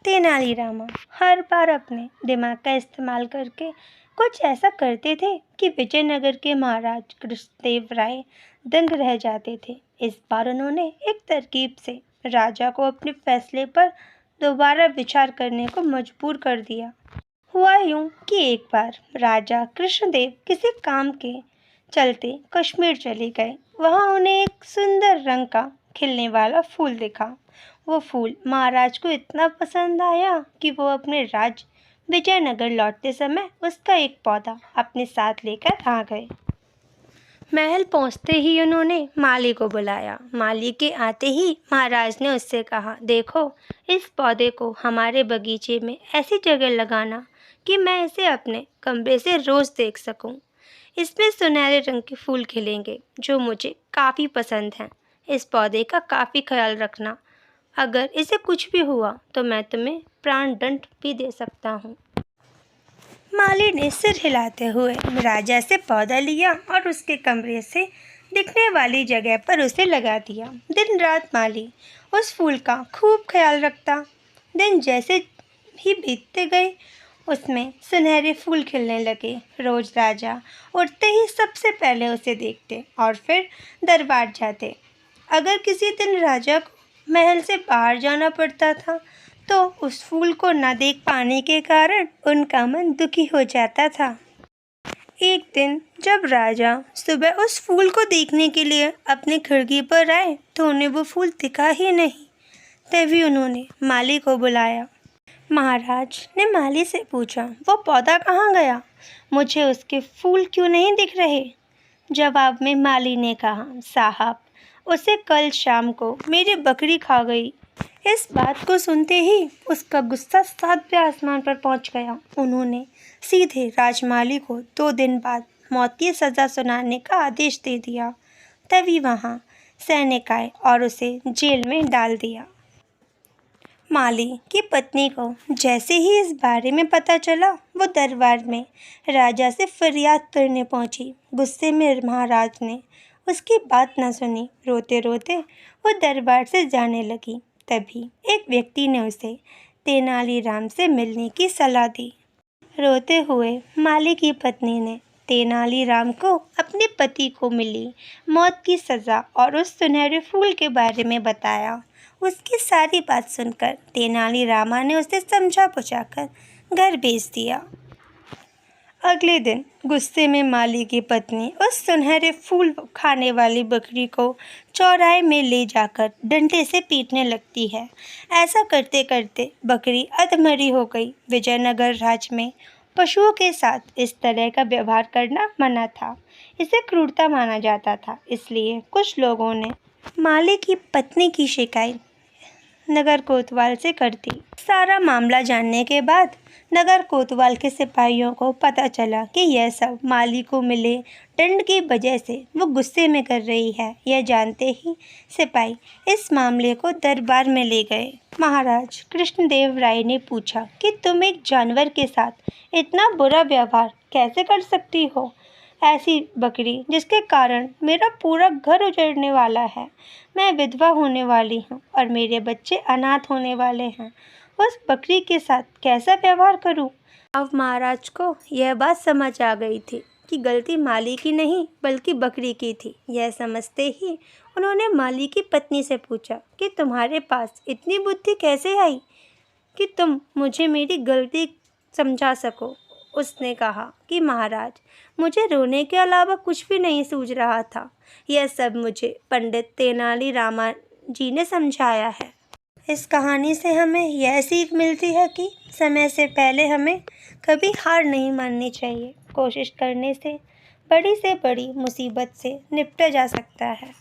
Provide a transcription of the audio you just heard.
तेनालीरामा हर बार अपने दिमाग का इस्तेमाल करके कुछ ऐसा करते थे कि विजयनगर के महाराज कृष्णदेव राय दंग रह जाते थे। इस बार उन्होंने एक तरकीब से राजा को अपने फैसले पर दोबारा विचार करने को मजबूर कर दिया। हुआ यूं कि एक बार राजा कृष्णदेव किसी काम के चलते कश्मीर चले गए। वहां उन्हें एक सुंदर रंग का खिलने वाला फूल दिखा। वो फूल महाराज को इतना पसंद आया कि वो अपने राज्य विजयनगर लौटते समय उसका एक पौधा अपने साथ लेकर आ गए। महल पहुंचते ही उन्होंने माली को बुलाया। माली के आते ही महाराज ने उससे कहा, देखो, इस पौधे को हमारे बगीचे में ऐसी जगह लगाना कि मैं इसे अपने कमरे से रोज देख सकूं। इसमें सुनहरे रंग के फूल खिलेंगे जो मुझे काफ़ी पसंद हैं। इस पौधे का काफ़ी ख्याल रखना। अगर इसे कुछ भी हुआ तो मैं तुम्हें प्राण दंड भी दे सकता हूँ। माली ने सिर हिलाते हुए राजा से पौधा लिया और उसके कमरे से दिखने वाली जगह पर उसे लगा दिया। दिन रात माली उस फूल का खूब ख्याल रखता। दिन जैसे ही बीतते गए उसमें सुनहरे फूल खिलने लगे। रोज राजा उठते ही सबसे पहले उसे देखते और फिर दरबार जाते। अगर किसी दिन राजा को महल से बाहर जाना पड़ता था तो उस फूल को न देख पाने के कारण उनका मन दुखी हो जाता था। एक दिन जब राजा सुबह उस फूल को देखने के लिए अपनी खिड़की पर आए तो उन्हें वो फूल दिखा ही नहीं। तभी उन्होंने माली को बुलाया। महाराज ने माली से पूछा, वो पौधा कहाँ गया? मुझे उसके फूल क्यों नहीं दिख रहे? जवाब में माली ने कहा, साहब, उसे कल शाम को मेरी बकरी खा गई। इस बात को सुनते ही उसका गुस्सा 7वें आसमान पर पहुंच गया। उन्होंने सीधे राजमाली को 2 दिन बाद मौत की सज़ा सुनाने का आदेश दे दिया। तभी वहां सैनिक आए और उसे जेल में डाल दिया। माली की पत्नी को जैसे ही इस बारे में पता चला वो दरबार में राजा से फरियाद करने पहुंची। गुस्से में महाराज ने उसकी बात न सुनी। रोते रोते वो दरबार से जाने लगी। तभी एक व्यक्ति ने उसे तेनालीराम से मिलने की सलाह दी। रोते हुए माली की पत्नी ने तेनालीराम को अपने पति को मिली मौत की सज़ा और उस सुनहरे फूल के बारे में बताया। उसकी सारी बात सुनकर तेनालीरामा ने उसे समझा बुझाकर घर भेज दिया। अगले दिन गुस्से में माली की पत्नी उस सुनहरे फूल खाने वाली बकरी को चौराहे में ले जाकर डंडे से पीटने लगती है। ऐसा करते करते बकरी अधमरी हो गई। विजयनगर राज्य में पशुओं के साथ इस तरह का व्यवहार करना मना था। इसे क्रूरता माना जाता था। इसलिए कुछ लोगों ने माली की पत्नी की शिकायत नगर कोतवाल से कर दी। सारा मामला जानने के बाद नगर कोतवाल के सिपाहियों को पता चला कि यह सब माली को मिले दंड की वजह से वो गुस्से में कर रही है। यह जानते ही सिपाही इस मामले को दरबार में ले गए। महाराज कृष्णदेव राय ने पूछा कि तुम एक जानवर के साथ इतना बुरा व्यवहार कैसे कर सकती हो? ऐसी बकरी जिसके कारण मेरा पूरा घर उजड़ने वाला है। मैं विधवा होने वाली हूँ और मेरे बच्चे अनाथ होने वाले हैं। उस बकरी के साथ कैसा व्यवहार करूं? अब महाराज को यह बात समझ आ गई थी कि गलती माली की नहीं बल्कि बकरी की थी। यह समझते ही उन्होंने माली की पत्नी से पूछा कि तुम्हारे पास इतनी बुद्धि कैसे आई कि तुम मुझे मेरी गलती समझा सको। उसने कहा कि महाराज, मुझे रोने के अलावा कुछ भी नहीं सूझ रहा था। यह सब मुझे पंडित तेनालीरामा जी ने समझाया है। इस कहानी से हमें यह सीख मिलती है कि समय से पहले हमें कभी हार नहीं माननी चाहिए। कोशिश करने से बड़ी मुसीबत से निपटा जा सकता है।